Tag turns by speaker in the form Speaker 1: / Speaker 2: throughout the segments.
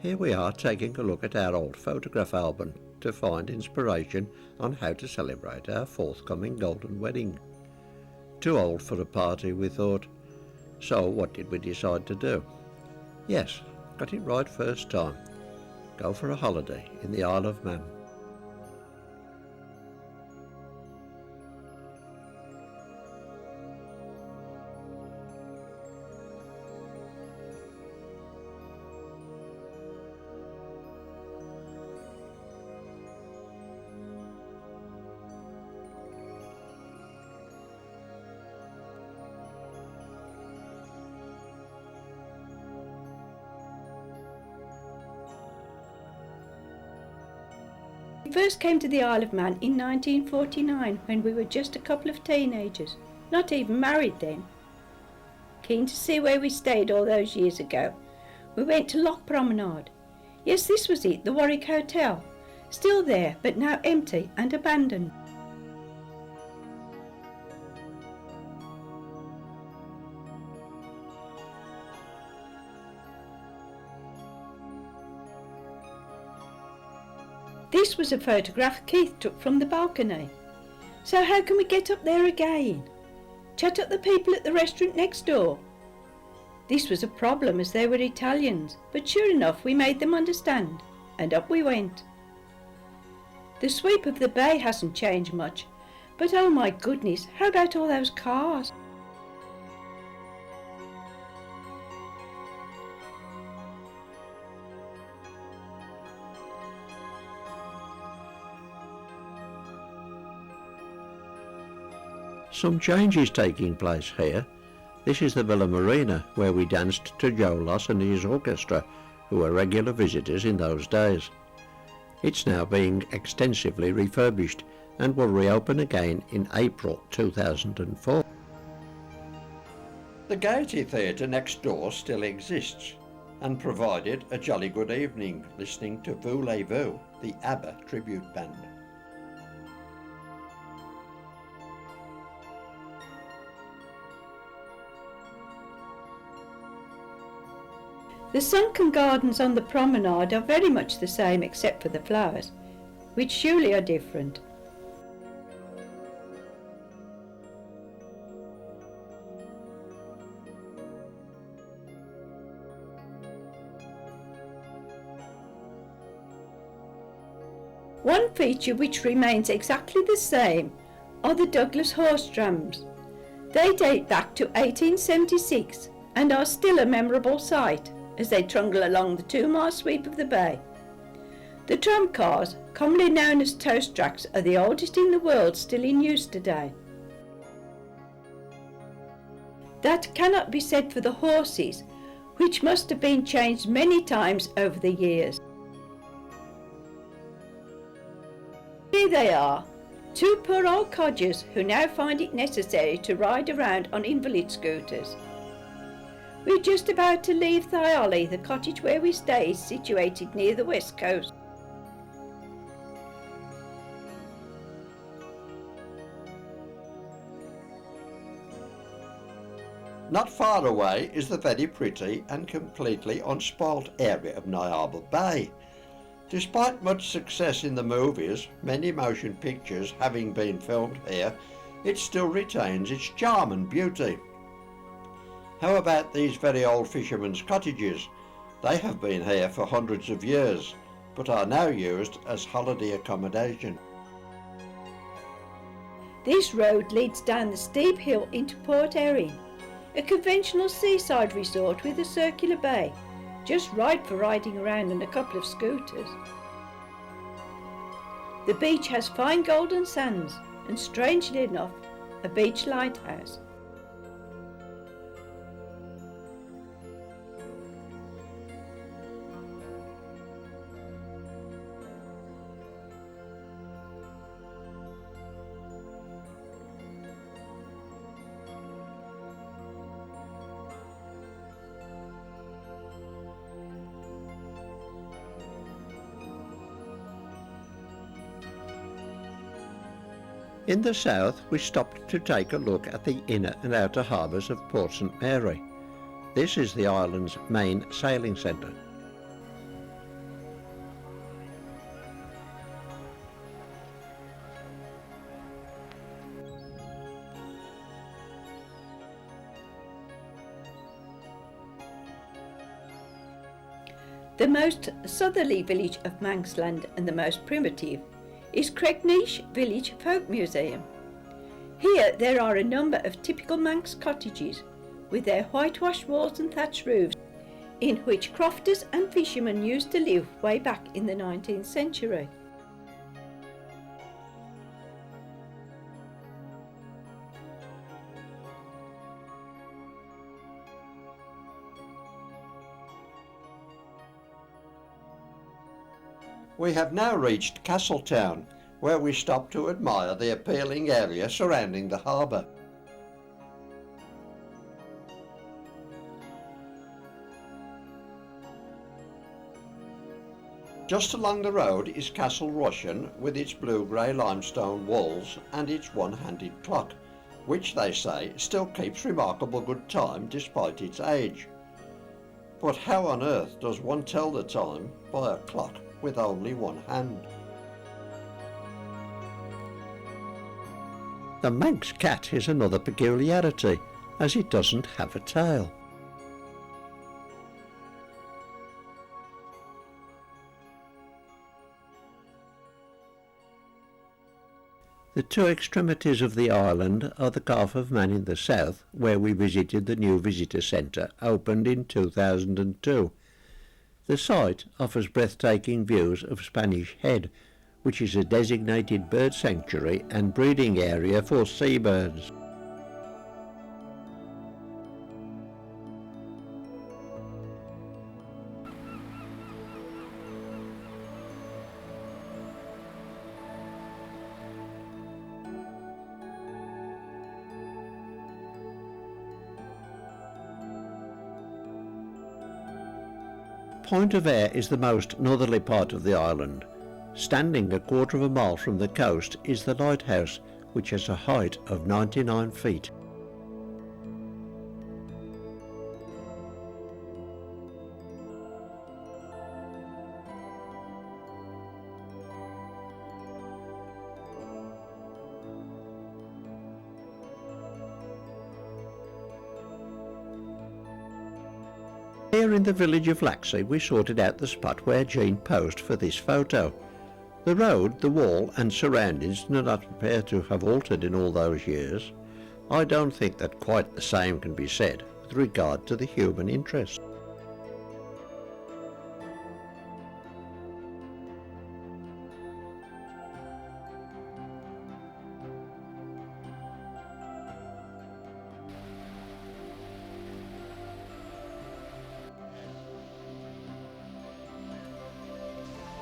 Speaker 1: Here we are taking a look at our old photograph album to find inspiration on how to celebrate our forthcoming golden wedding. Too old for a party, we thought. So what did we decide to do? Yes, got it right first time. Go for a holiday in the Isle of Man.
Speaker 2: We first came to the Isle of Man in 1949 when we were just a couple of teenagers, not even married then. Keen to see where we stayed all those years ago, we went to Loch Promenade. Yes, this was it, the Warwick Hotel. Still there, but now empty and abandoned. This was a photograph Keith took from the balcony. So how can we get up there again? Chat up the people at the restaurant next door. This was a problem as they were Italians, but sure enough we made them understand, and up we went. The sweep of the bay hasn't changed much, but oh my goodness, how about all those cars?
Speaker 1: Some changes taking place here. This is the Villa Marina, where we danced to Joe Loss and his orchestra, who were regular visitors in those days. It's now being extensively refurbished and will reopen again in April 2004. The Gaiety Theatre next door still exists and provided a jolly good evening listening to Voulez-Vous, the ABBA tribute band.
Speaker 2: The sunken gardens on the promenade are very much the same except for the flowers, which surely are different. One feature which remains exactly the same are the Douglas horse trams. They date back to 1876 and are still a memorable sight as they trundle along the 2-mile sweep of the bay. The tram cars, commonly known as toast tracks, are the oldest in the world still in use today. That cannot be said for the horses, which must have been changed many times over the years. Here they are, 2 poor old codgers who now find it necessary to ride around on invalid scooters. We're just about to leave Thyolly. The cottage where we stay is situated near the west coast.
Speaker 1: Not far away is the very pretty and completely unspoilt area of Niagara Bay. Despite much success in the movies, many motion pictures having been filmed here, it still retains its charm and beauty. How about these very old fishermen's cottages? They have been here for hundreds of years, but are now used as holiday accommodation.
Speaker 2: This road leads down the steep hill into Port Erin, a conventional seaside resort with a circular bay, just right for riding around on a couple of scooters. The beach has fine golden sands and, strangely enough, a beach lighthouse.
Speaker 1: In the south, we stopped to take a look at the inner and outer harbours of Port St Mary. This is the island's main sailing centre.
Speaker 2: The most southerly village of Manxland and the most primitive is Cregneash Village Folk Museum. Here there are a number of typical Manx cottages with their whitewashed walls and thatched roofs, in which crofters and fishermen used to live way back in the 19th century.
Speaker 1: We have now reached Castletown, where we stop to admire the appealing area surrounding the harbour. Just along the road is Castle Rushen with its blue-grey limestone walls and its one-handed clock, which they say still keeps remarkable good time despite its age. But how on earth does one tell the time by a clock with only one hand? The Manx cat is another peculiarity, as it doesn't have a tail. The two extremities of the island are the Calf of Man in the south, where we visited the new visitor centre, opened in 2002. The site offers breathtaking views of Spanish Head, which is a designated bird sanctuary and breeding area for seabirds. Point of Ayre is the most northerly part of the island. Standing a quarter of a mile from the coast is the lighthouse, which has a height of 99 feet. Here in the village of Laxey we sorted out the spot where Jean posed for this photo. The road, the wall and surroundings do not appear to have altered in all those years. I don't think that quite the same can be said with regard to the human interest.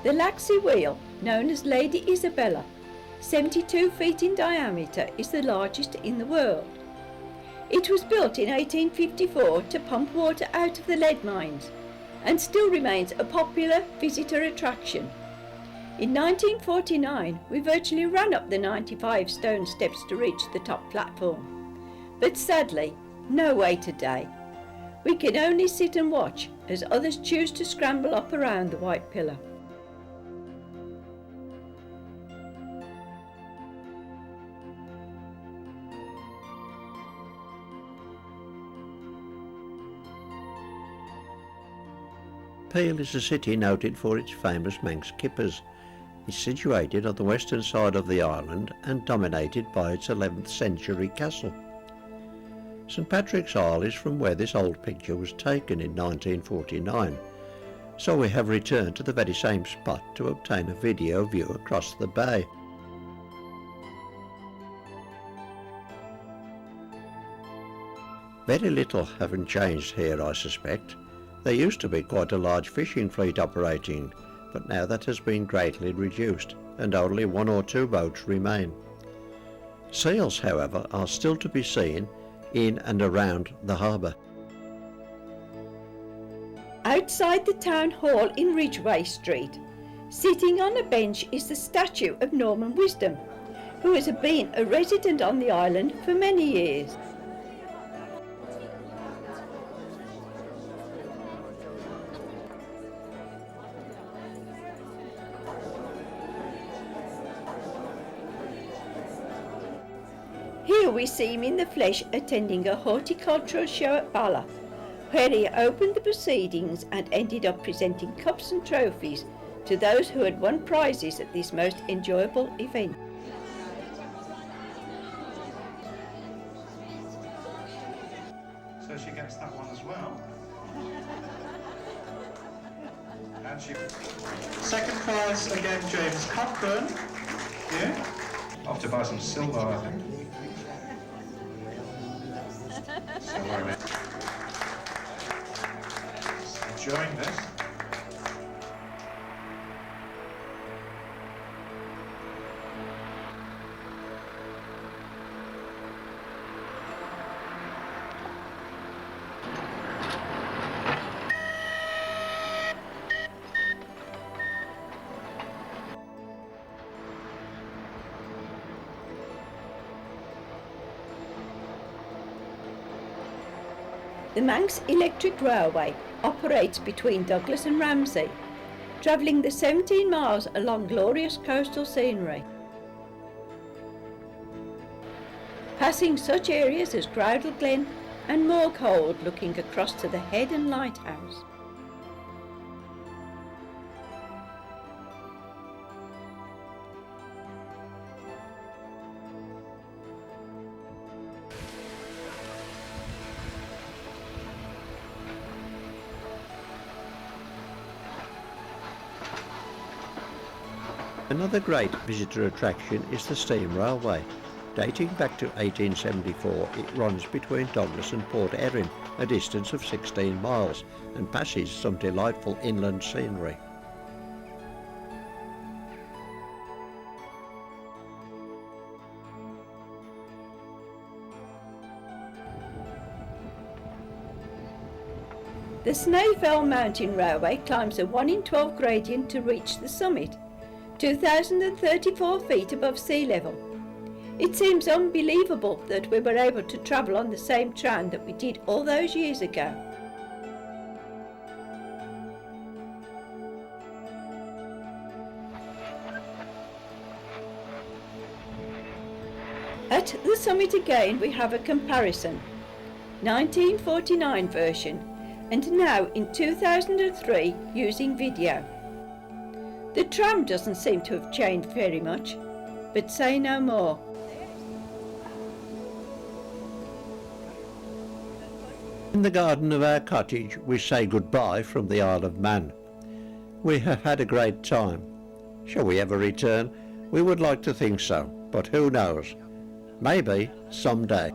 Speaker 2: The Laxey Wheel, known as Lady Isabella, 72 feet in diameter, is the largest in the world. It was built in 1854 to pump water out of the lead mines and still remains a popular visitor attraction. In 1949, we virtually ran up the 95 stone steps to reach the top platform. But sadly, no way today. We can only sit and watch as others choose to scramble up around the white pillar.
Speaker 1: Peel is a city noted for its famous Manx kippers. It's situated on the western side of the island and dominated by its 11th century castle. St Patrick's Isle is from where this old picture was taken in 1949, so we have returned to the very same spot to obtain a video view across the bay. Very little haven't changed here, I suspect. There used to be quite a large fishing fleet operating, but now that has been greatly reduced and only one or two boats remain. Seals, however, are still to be seen in and around the harbour.
Speaker 2: Outside the town hall in Ridgeway Street, sitting on a bench is the statue of Norman Wisdom, who has been a resident on the island for many years. Here we see him in the flesh attending a horticultural show at Vallin, where he opened the proceedings and ended up presenting cups and trophies to those who had won prizes at this most enjoyable event.
Speaker 3: So she gets that one as well. And she... Second prize, again, James Cochran. Yeah. I'll have to buy some silver, I think. Silver in it. Enjoying this.
Speaker 2: The Manx Electric Railway operates between Douglas and Ramsey, travelling the 17 miles along glorious coastal scenery, passing such areas as Groudle Glen and Morghold looking across to the Head and Lighthouse.
Speaker 1: Another great visitor attraction is the steam railway. Dating back to 1874, it runs between Douglas and Port Erin, a distance of 16 miles, and passes some delightful inland scenery.
Speaker 2: The Snaefell Mountain Railway climbs a 1 in 12 gradient to reach the summit, 2,034 feet above sea level. It seems unbelievable that we were able to travel on the same tram that we did all those years ago. At the summit again we have a comparison. 1949 version and now in 2003 using video. The tram doesn't seem to have changed very much, but say no more.
Speaker 1: In the garden of our cottage we say goodbye from the Isle of Man. We have had a great time. Shall we ever return? We would like to think so, but who knows? Maybe someday.